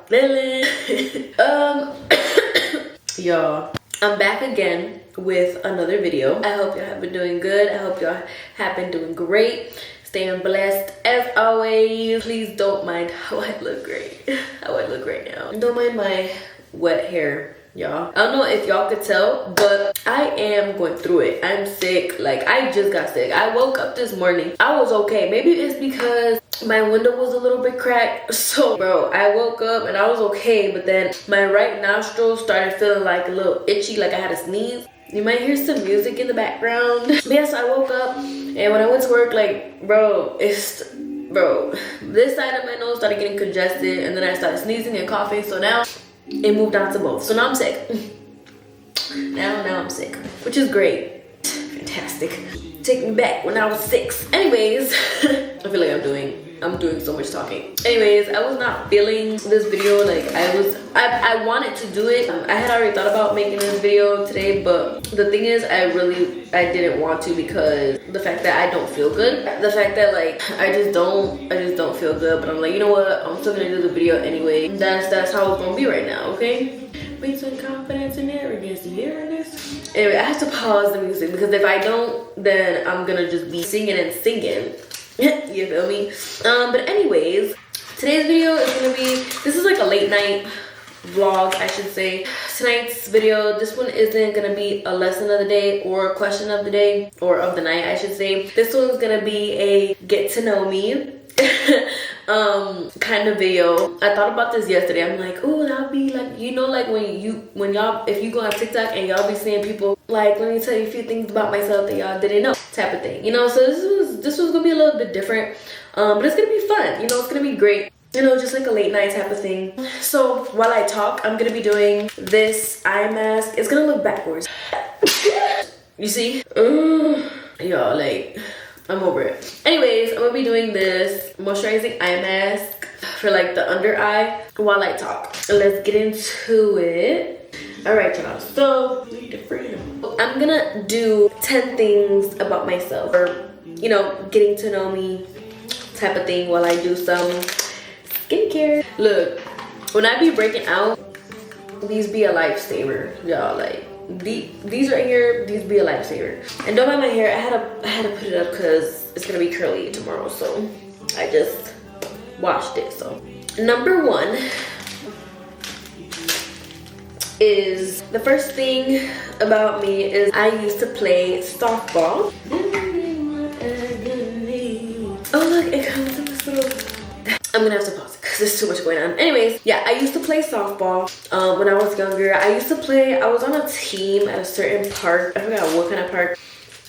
feeling? Y'all, I'm back again with another video. I hope y'all have been doing good. I hope y'all have been doing great. Staying blessed as always. Please don't mind how I look right now. Don't mind my wet hair, y'all. I don't know if y'all could tell, but I am going through it. I'm sick. Like, I just got sick. I woke up this morning. I was okay. Maybe it's because my window was a little bit cracked. So, bro, I woke up and I was okay, but then my right nostril started feeling like a little itchy, like I had a sneeze. You might hear some music in the background. But yeah, so I woke up, and when I went to work, like, this side of my nose started getting congested, and then I started sneezing and coughing, so now it moved on to both. So now I'm sick. Now I'm sick, which is great. Fantastic. Take me back when I was 6. Anyways, I feel like I'm doing so much talking. Anyways, I was not feeling this video. Like, I wanted to do it. I had already thought about making this video today, but the thing is, I didn't want to because the fact that I don't feel good. The fact that, like, I just don't feel good, but I'm like, you know what? I'm still gonna do the video anyway. That's how it's gonna be right now, okay? Bring some confidence and arrogance. You hearing this? Anyway, I have to pause the music because if I don't, then I'm gonna just be singing and singing. You feel me? But anyways, today's video is gonna be, this is like a late night vlog, I should say. Tonight's video, this one isn't gonna be a lesson of the day or a question of the day, or of the night, I should say. This one's gonna be a get to know me kind of video. I thought about this yesterday. I'm like, oh, that'll be like, you know, like if you go on TikTok and y'all be seeing people like, let me tell you a few things about myself that y'all didn't know, type of thing, you know. So this was gonna be a little bit different, but it's gonna be fun, you know. It's gonna be great, you know, just like a late night type of thing. So while I talk, I'm gonna be doing this eye mask. It's gonna look backwards. You see? Y'all, like, I'm over it. Anyways, I'm gonna be doing this moisturizing eye mask for like the under eye while I talk. Let's get into it. All right, y'all. So I'm gonna do 10 things about myself, or, you know, getting to know me type of thing while I do some skincare. Look, when I be breaking out, these be a lifesaver, y'all. Like, these right here, these be a lifesaver. And don't mind my hair. I had to put it up because it's gonna be curly tomorrow, so I just washed it. So number 1 is, the first thing about me is I used to play softball. Oh look, it comes in this little, I'm gonna have to pause it because there's too much going on. Anyways, yeah, I used to play softball when I was younger. I was on a team at a certain park. I forgot what kind of park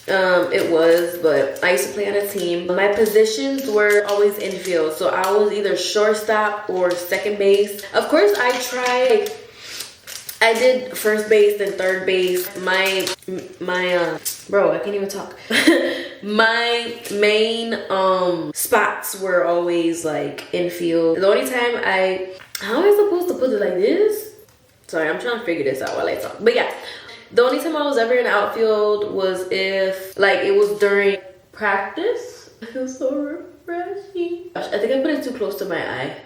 it was, but I used to play on a team. My positions were always infield, so I was either shortstop or second base. Of course, I did first base and third base. Bro, I can't even talk. My main spots were always like infield. The only time how am I supposed to put it like this? Sorry, I'm trying to figure this out while I talk. But yeah, the only time I was ever in outfield was if, like, it was during practice. I feel so refreshing. Gosh, I think I put it too close to my eye.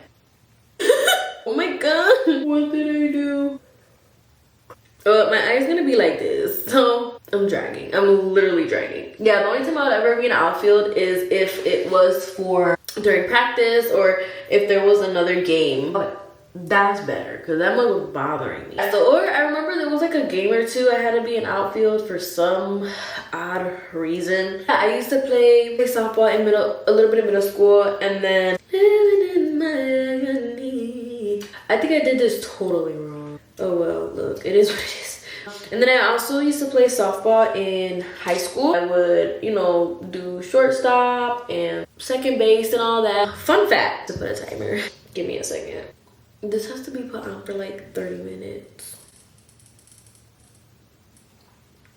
Oh my god, what did I do? My eye's gonna be like this, so I'm dragging. I'm literally dragging. Yeah, the only time I would ever be in outfield is if it was for during practice or if there was another game. But that's better because that one was bothering me. So, or I remember there was like a game or two I had to be in outfield for some odd reason. I used to play softball in a little bit in middle school, and then I think I did this totally wrong. Oh well, look, it is what it is. And then I also used to play softball in high school. I would, you know, do shortstop and second base and all that. Fun fact, to put a timer. Give me a second. This has to be put on for like 30 minutes.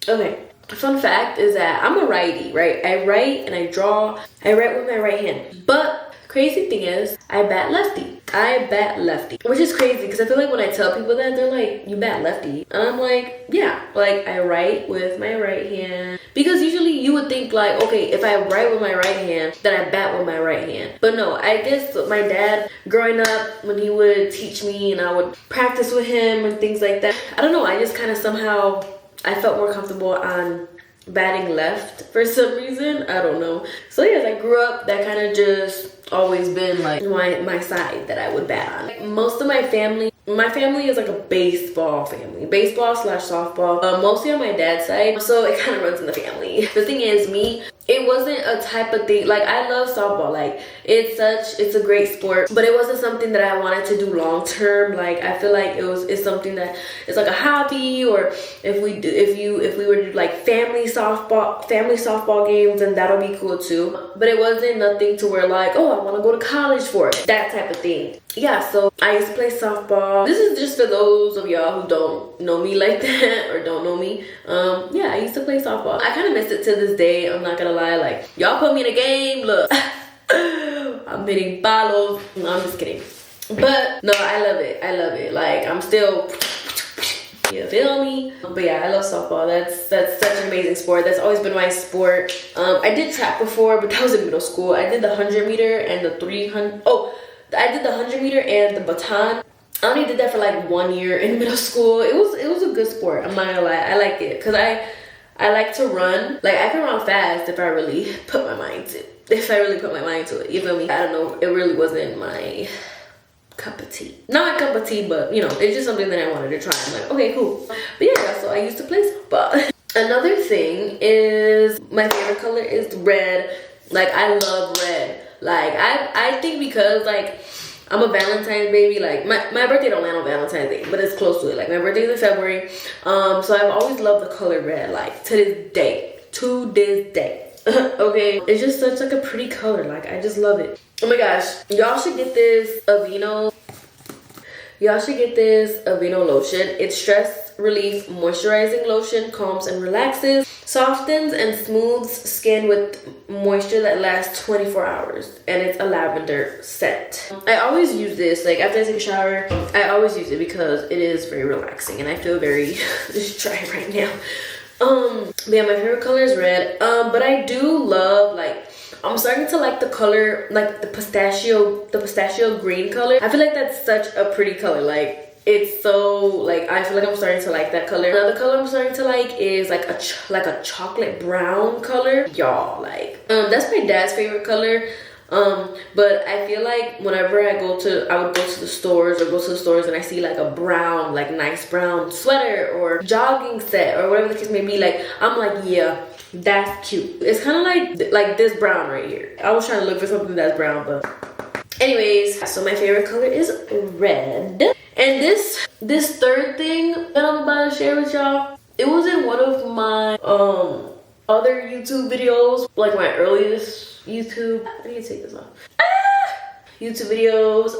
Okay, fun fact is that I'm a righty, right? I write and I draw. I write with my right hand. But Crazy thing is, I bat lefty. I bat lefty, which is crazy because I feel like when I tell people that, they're like, you bat lefty. And I'm like, yeah, like I write with my right hand. Because usually you would think like, okay, if I write with my right hand, then I bat with my right hand. But no, I guess my dad, growing up, when he would teach me and I would practice with him and things like that, I don't know, I just kind of somehow, I felt more comfortable on batting left for some reason. I don't know. So yes, I grew up, that kind of just always been like my side that I would bat on. Like, most of my family is like a baseball family, baseball / softball, mostly on my dad's side, so it kind of runs in the family. The thing is, me, it wasn't a type of thing, like I love softball, like it's a great sport, but it wasn't something that I wanted to do long term. Like I feel like it's something that it's like a hobby, or if we were to do like family softball games, then that'll be cool too. But it wasn't nothing to where like, oh, I want to go to college for it, that type of thing. Yeah, so I used to play softball. This is just for those of y'all who don't know me like that or don't know me. Yeah, I used to play softball. I kind of miss it to this day. I'm not gonna lie. Like, y'all put me in a game, look, I'm hitting palos. No, I'm just kidding. But no, I love it. I love it. Like, I'm still, you feel me? But yeah, I love softball. That's such an amazing sport. That's always been my sport. I did track before, but that was in middle school. I did the 100 meter and the 300. Oh, I did the 100 meter and the baton. I only did that for like 1 year in middle school. It was a good sport. I'm not gonna lie. I like it because I like to run. Like, I can run fast if I really put my mind to it. You feel me? I don't know. It really wasn't my cup of tea. Not my cup of tea, but you know, it's just something that I wanted to try. I'm like, okay, cool. But yeah, so I used to play softball. Another thing is, my favorite color is red. Like, I love red. Like, I think because, like, I'm a Valentine's baby. Like, my birthday don't land on Valentine's Day, but it's close to it. Like, my birthday is in February. So I've always loved the color red, like, to this day. Okay? It's just such, like, a pretty color. Like, I just love it. Oh my gosh. Y'all should get this Aveeno lotion. It's stress relief moisturizing lotion, calms and relaxes, softens and smooths skin with moisture that lasts 24 hours, and it's a lavender scent. I always use this, like after I take a shower, I always use it because it is very relaxing and I feel very dry right now. But yeah, my favorite color is red. But I do love, like, I'm starting to like the color, like the pistachio green color. I feel like that's such a pretty color. Like, it's so, like, I feel like I'm starting to like that color. Another color I'm starting to like is like a chocolate brown color. Y'all, like, that's my dad's favorite color. But I feel like whenever I would go to the stores and I see like a brown, like nice brown sweater or jogging set or whatever the case may be, like, I'm like, yeah, that's cute. It's kind of like this brown right here. I was trying to look for something that's brown, but anyways, so my favorite color is red. And this third thing that I'm about to share with y'all, it was in one of my other YouTube videos, like my earliest YouTube. I need to take this off. YouTube videos.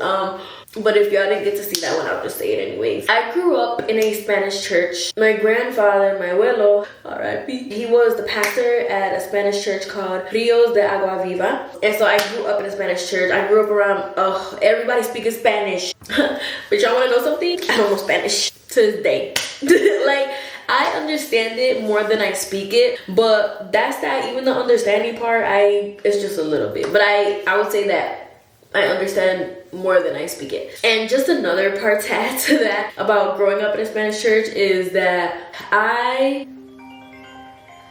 But if y'all didn't get to see that one, I'll just say it anyways. I grew up in a Spanish church. My grandfather, my abuelo, R.I.P., he was the pastor at a Spanish church called Rios de Agua Viva. And so I grew up in a Spanish church. I grew up around, everybody speaking Spanish. But y'all wanna know something? I don't know Spanish to this day. Like, I understand it more than I speak it, but that's that, even the understanding part, it's just a little bit. But I would say that I understand more than I speak it. And just another part to add to that about growing up in a Spanish church is that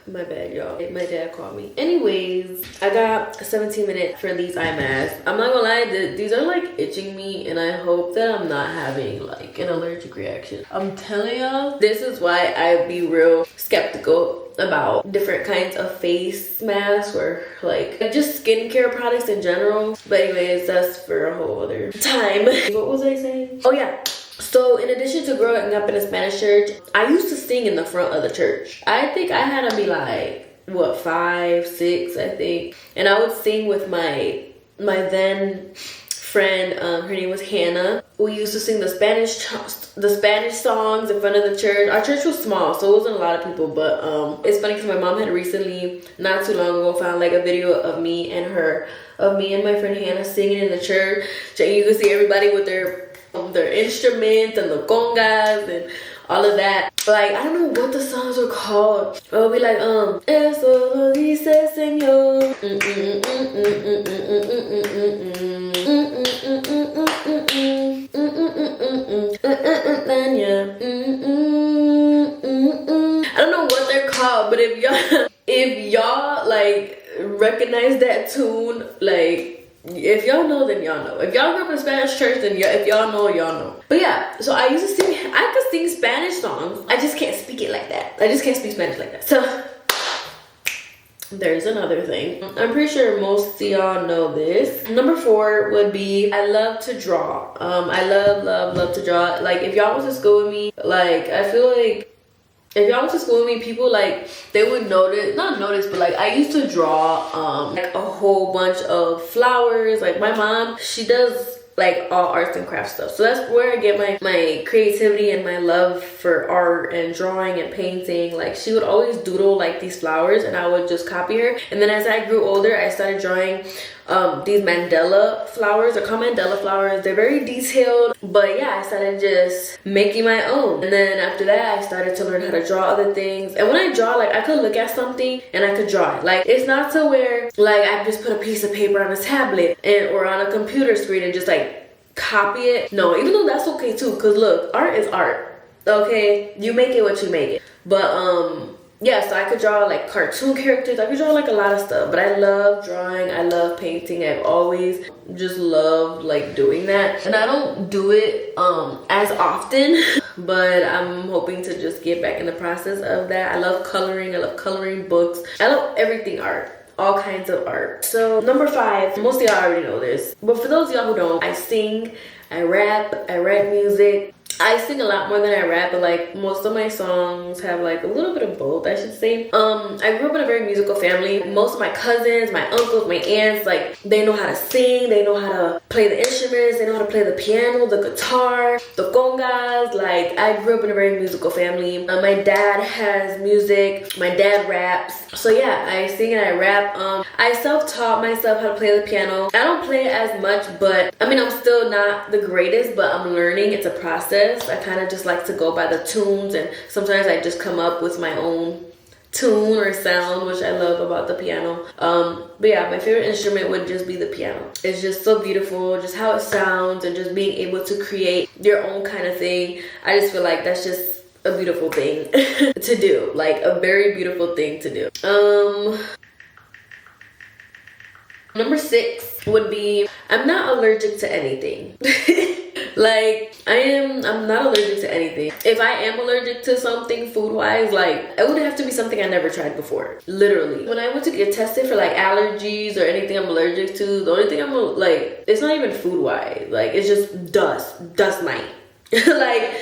my bad, y'all. My dad called me. Anyways, I got a 17-minute for these eye masks. I'm not gonna lie, these are like itching me, and I hope that I'm not having like an allergic reaction. I'm telling y'all, this is why I be real skeptical about different kinds of face masks or like just skincare products in general. But anyways, that's for a whole other time. What was I saying? Oh yeah. So in addition to growing up in a Spanish church, I used to sing in the front of the church. I think I had to be like, what, 5, 6, I think. And I would sing with my then friend, her name was Hannah. We used to sing the Spanish the Spanish songs in front of the church. Our church was small, so it wasn't a lot of people, but it's funny because my mom had recently, not too long ago, found like a video of me and my friend Hannah singing in the church. So you can see everybody with their instruments and the congas and all of that. Like, I don't know what the songs were called. It'll be like, Eso lo dice Señor. I don't know what they're called, but if y'all like recognize that tune, like, if y'all know, then y'all know. If y'all grew up in a Spanish church, then if y'all know, y'all know. But yeah, so I could sing Spanish songs. I just can't speak it like that. I just can't speak Spanish like that. So there's another thing. I'm pretty sure most of y'all know this. Number 4 would be, I love to draw. I love to draw. Like, if y'all was to school with me, like, I feel like if y'all went to school with me, people like, they would not notice, but like, I used to draw like a whole bunch of flowers. Like, my mom, she does like all arts and crafts stuff, so that's where I get my creativity and my love for art and drawing and painting. Like, she would always doodle like these flowers and I would just copy her. And then as I grew older, I started drawing these mandala flowers. They're called mandala flowers. They're very detailed, but yeah, I started just making my own. And then after that, I started to learn how to draw other things. And when I draw, like, I could look at something and I could draw it. Like, it's not to where like I just put a piece of paper on a tablet or on a computer screen and just like copy it. No, even though that's okay too, because look, art is art. Okay, you make it what you make it. But yeah, so I could draw like cartoon characters. I could draw like a lot of stuff, but I love drawing. I love painting. I've always just loved like doing that, and I don't do it as often, but I'm hoping to just get back in the process of that. I love coloring. I love coloring books. I love everything art, all kinds of art. So number 5, most of y'all already know this, but for those of y'all who don't, I sing, I rap, I write music. I sing a lot more than I rap, but like most of my songs have like a little bit of both, I should say. I grew up in a very musical family. Most of my cousins, my uncles, my aunts, like, they know how to sing, they know how to play the instruments, they know how to play the piano, the guitar, the congas. Like, I grew up in a very musical family. My dad has music, my dad raps. So yeah, I sing and I rap. I self-taught myself how to play the piano. I don't play it as much, but I mean, I'm still not the greatest, but I'm learning. It's a process. I kind of just like to go by the tunes, and sometimes I just come up with my own tune or sound, which I love about the piano. But yeah, my favorite instrument would just be the piano. It's just so beautiful, just how it sounds, and just being able to create your own kind of thing. I just feel like that's just a beautiful thing to do, like a very beautiful thing to do. Number 6 would be, I'm not allergic to anything. Like, I'm not allergic to anything. If I am allergic to something food-wise, like, it would have to be something I never tried before. Literally. When I went to get tested for like allergies or anything I'm allergic to, the only thing I'm like, it's not even food-wise. Like, it's just dust mite. Like,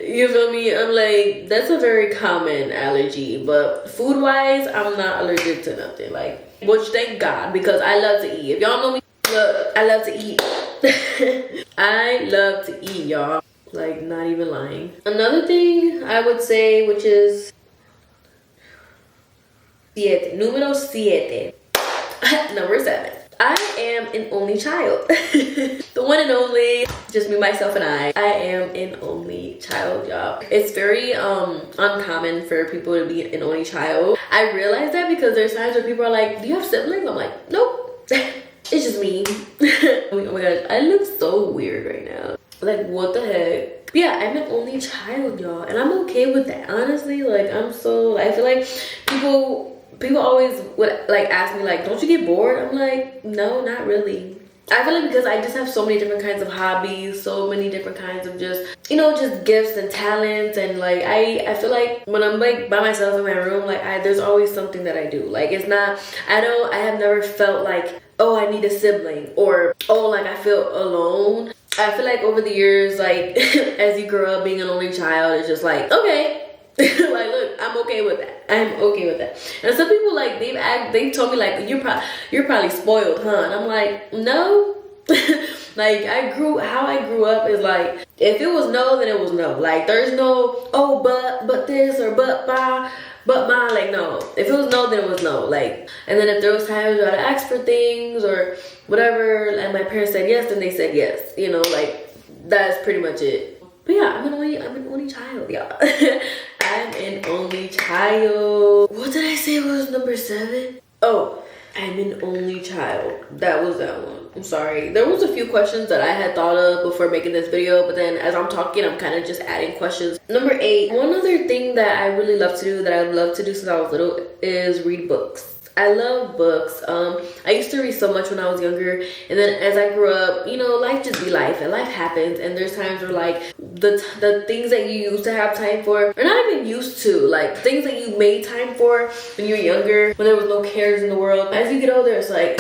you feel me? I'm like, that's a very common allergy, but food-wise, I'm not allergic to nothing. Like, which thank God, because I love to eat. If y'all know me, look, I love to eat. I love to eat, y'all. Like, not even lying. Another thing I would say, which is Número 7. Number 7. I am an only child. The one and only, just me, myself, and I. I am an only child, y'all. It's very uncommon for people to be an only child. I realize that because there's times where people are like, do you have siblings? I'm like, nope. It's just me. Oh my gosh, I look so weird right now. Like, what the heck? But yeah, I'm an only child, y'all, and I'm okay with that. Honestly, like, I feel like people always would like ask me like, don't you get bored? I'm like, no, not really. I feel like because I just have so many different kinds of hobbies, so many different kinds of just, you know, just gifts and talents, and like I feel like when I'm like by myself in my room, like there's always something that I do. Like, it's not, I have never felt like, oh, I need a sibling, or oh, like I feel alone. I feel like over the years, like as you grow up being an only child, it's just like, okay. Like, look, I'm okay with that. I'm okay with that. And some people, like, they told me like, you're probably spoiled, huh? And I'm like, no. Like how I grew up is like, if it was no, then it was no. Like there's no, oh, but this or but bah. But my, like, no. If it was no, then it was no. Like, and then if there was times where I'd ask for things or whatever, and my parents said yes, then they said yes. You know, like, that's pretty much it. But yeah, I'm an only child, y'all. I'm an only child. What did I say was number 7? Oh, I'm an only child. That was that one. I'm sorry. There was a few questions that I had thought of before making this video, but then as I'm talking, I'm kind of just adding questions. Number 8, one other thing that I really love to do, that I love to do since I was little, is read books. I love books. I used to read so much when I was younger, and then as I grew up, you know, life just be life, and life happens, and there's times where like the things that you used to have time for, or not even used to, like things that you made time for when you were younger, when there was no cares in the world, as you get older, it's like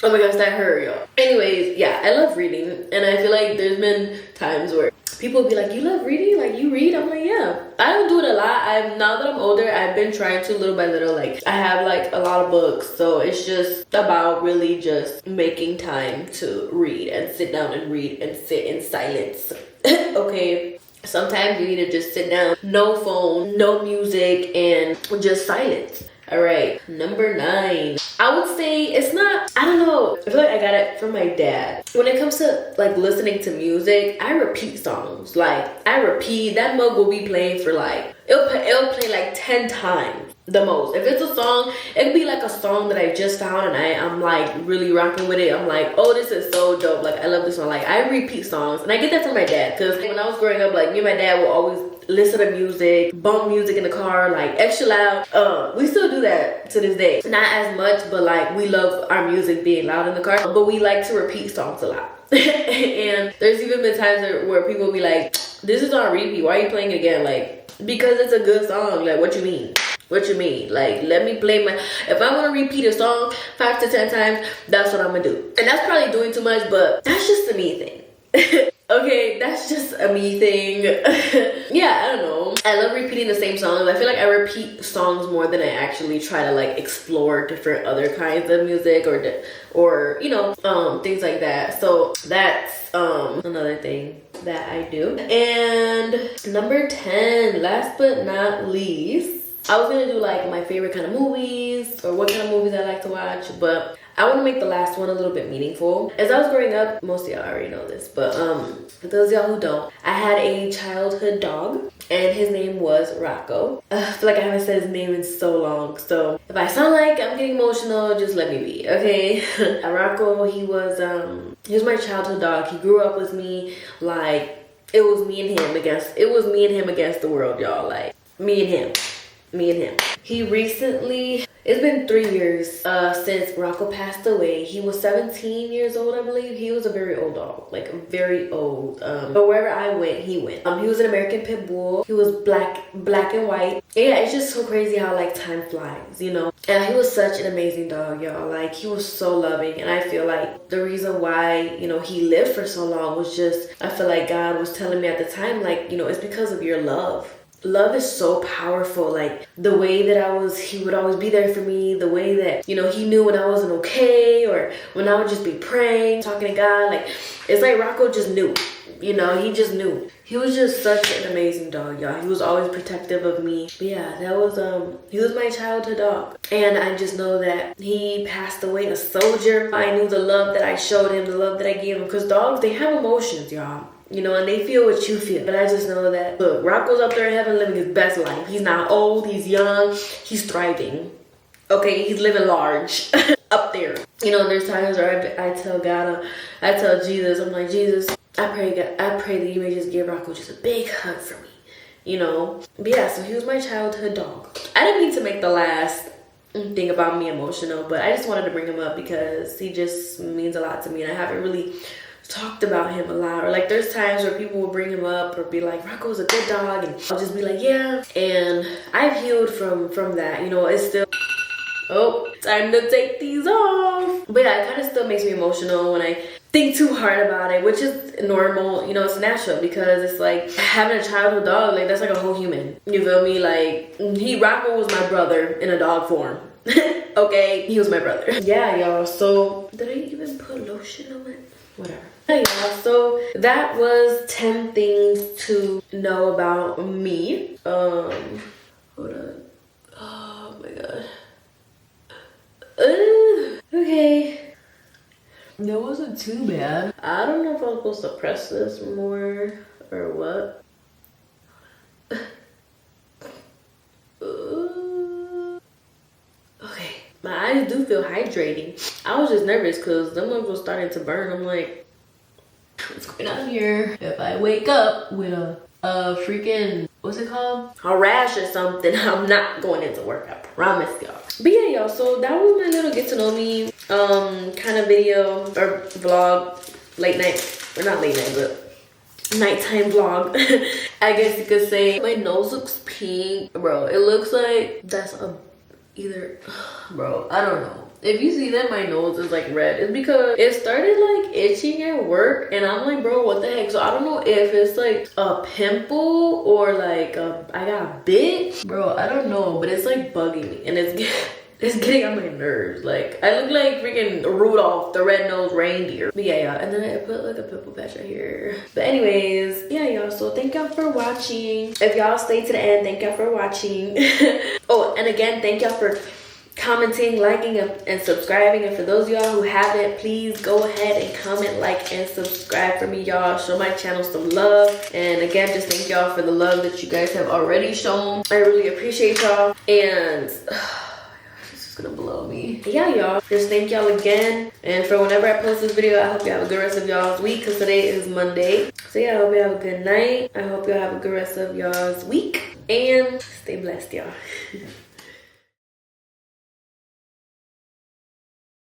oh my gosh, that hurt, y'all. Anyways, yeah, I love reading, and I feel like there's been times where people be like, you love reading? Like, you read? I'm like, yeah. I don't do it a lot. Now that I'm older, I've been trying to little by little. Like, I have like a lot of books, so it's just about really just making time to read and sit down and read and sit in silence. Okay. Sometimes you need to just sit down, no phone, no music, and just silence. All right, number 9. I would say it's not, I don't know, I feel like I got it from my dad. When it comes to like listening to music, I repeat songs. Like, I repeat, that mug will be playing for like, it'll play like 10 times the most. If it's a song, it could be like a song that I just found and I'm like really rocking with it. I'm like, oh, this is so dope. Like, I love this song. Like, I repeat songs, and I get that from my dad, because when I was growing up, like, me and my dad will always listen to music, bump music in the car, like extra loud. We still do that to this day. Not as much, but like we love our music being loud in the car, but we like to repeat songs a lot. And there's even been times where people will be like, this is on repeat, why are you playing it again? Like, because it's a good song. Like, what you mean? What you mean? Like, let me play my, if I want to repeat a song 5 to 10 times, that's what I'm gonna do. And that's probably doing too much, but that's just a me thing. Okay, that's just a me thing. Yeah, I don't know. I love repeating the same songs. I feel like I repeat songs more than I actually try to like explore different other kinds of music or you know, things like that. So that's another thing that I do. And number 10, last but not least, I was gonna do like my favorite kind of movies or what kind of movies I like to watch, but I want to make the last one a little bit meaningful. As I was growing up, most of y'all already know this, but for those of y'all who don't, I had a childhood dog, and his name was Rocco. I feel like I haven't said his name in so long, so if I sound like I'm getting emotional, just let me be, okay? Rocco, he was my childhood dog. He grew up with me. Like, it was me and him against the world, y'all. Like, me and him. He recently, it's been 3 years since Rocco passed away. He was 17 years old, I believe. He was a very old dog, like very old. But wherever I went, he went. He was an American Pit Bull. He was black and white. Yeah, it's just so crazy how like time flies, you know. And he was such an amazing dog, y'all. Like, he was so loving, and I feel like the reason why, you know, he lived for so long was just, I feel like God was telling me at the time, like, you know, it's because of your love. Love is so powerful. Like, the way that he would always be there for me, the way that, you know, he knew when I wasn't okay, or when I would just be praying, talking to God. Like, it's like Rocco just knew, you know, he just knew. He was just such an amazing dog, y'all. He was always protective of me. But yeah, that was, he was my childhood dog. And I just know that he passed away a soldier. I knew the love that I showed him, the love that I gave him, because dogs, they have emotions, y'all. You know, and they feel what you feel. But I just know that, look, Rocco's up there in heaven living his best life. He's not old, he's young, he's thriving. Okay, he's living large up there. You know, there's times where I tell God, I tell Jesus, I'm like, Jesus, I pray that you may just give Rocco just a big hug for me. You know? But yeah, so he was my childhood dog. I didn't mean to make the last thing about me emotional, but I just wanted to bring him up because he just means a lot to me, and I haven't really talked about him a lot. Or like, there's times where people will bring him up or be like, Rocco's a good dog, and I'll just be like, yeah. And I've healed from that. You know, it's still, oh, time to take these off. But yeah, it kind of still makes me emotional when I think too hard about it, which is normal. You know, it's natural, because it's like having a childhood dog, like, that's like a whole human. You feel me? Like, Rocco was my brother in a dog form. Okay, he was my brother. Yeah, y'all. So did I even put lotion on it? Whatever. Yeah, y'all. So that was 10 things to know about me. Hold on. Oh my god. Okay. That wasn't too bad. I don't know if I'm supposed to press this more or what. Okay. My eyes do feel hydrating. I was just nervous because them ones was starting to burn. I'm like, what's going on here? If I wake up with a freaking, what's it called? A rash or something, I'm not going into work. I promise y'all. But yeah, y'all, so that was my little get to know me kind of video or vlog, late night, or not late night, but nighttime vlog. I guess you could say. My nose looks pink, bro. It looks like that's either, bro, I don't know. If you see that my nose is like red, it's because it started like itching at work, and I'm like, bro, what the heck? So I don't know if it's like a pimple or like I got bit, bro. I don't know, but it's like bugging me, and it's getting on my nerves. Like I look like freaking Rudolph the red-nosed reindeer. But yeah, y'all, and then I put like a pimple patch right here. But anyways, yeah, y'all, so thank y'all for watching. If y'all stayed to the end, thank y'all for watching. Oh, and again, thank y'all for commenting, liking, and subscribing. And for those of y'all who haven't, please go ahead and comment, like, and subscribe for me, y'all. Show my channel some love. And again, just thank y'all for the love that you guys have already shown. I really appreciate y'all. And this is gonna blow me. Yeah, y'all, just thank y'all again. And for whenever I post this video, I hope you have a good rest of y'all's week, because today is Monday. So yeah, I hope you have a good night. I hope y'all have a good rest of y'all's week, and stay blessed, y'all.